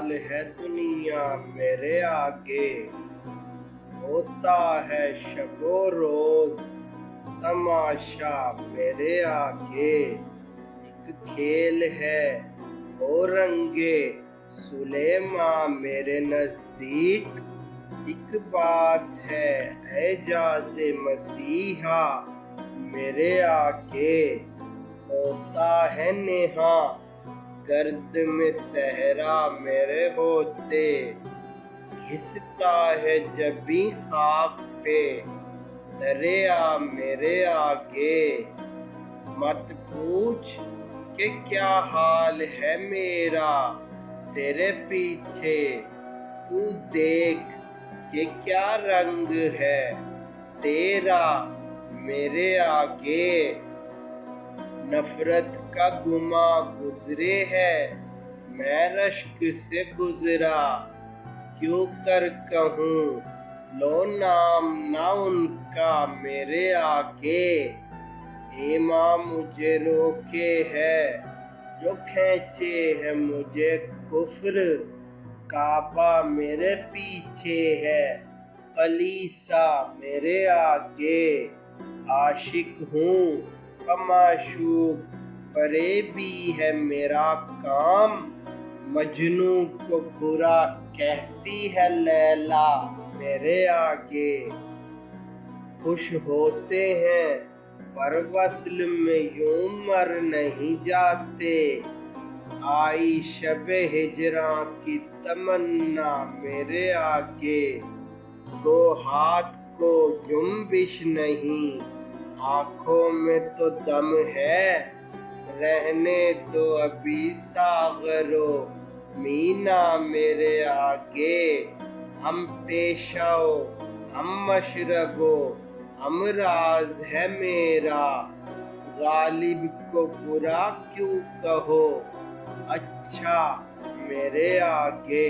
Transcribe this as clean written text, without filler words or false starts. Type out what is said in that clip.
हाल है दुनिया मेरे आगे। होता है शबो रोज तमाशा मेरे आगे। एक खेल है ओ रंगे सुलेमा मेरे नजदीक। एक बात है एजाज़े मसीहा मेरे आगे। होता है नेहा गर्द में सहरा मेरे होते। घिसता है जबी खाक पे दरिया मेरे आगे। मत पूछ कि क्या हाल है मेरा तेरे पीछे। तू देख कि क्या रंग है तेरा मेरे आगे। नफरत का गुमा गुजरे है मैं रश्क से गुजरा। क्यों कर कहूँ लो नाम ना उनका मेरे आगे। ए माँ मुझे रोके है जो खींचे है मुझे कुफ्र। काबा मेरे पीछे है कलीसा मेरे आगे। आशिक हूँ माशूक फरेबी है मेरा काम। मजनू को बुरा कहती है लैला मेरे आगे। खुश होते हैं पर वस्ल में यूं मर नहीं जाते। आई शबे हिजरा की तमन्ना मेरे आगे। दो हाथ को जुम्बिश नहीं आँखों में तो दम है। रहने दो अभी सागरो मीना मेरे आगे। हम पेशाओ हम मशरबो हम राज है मेरा। गालिब को बुरा क्यों कहो अच्छा मेरे आगे।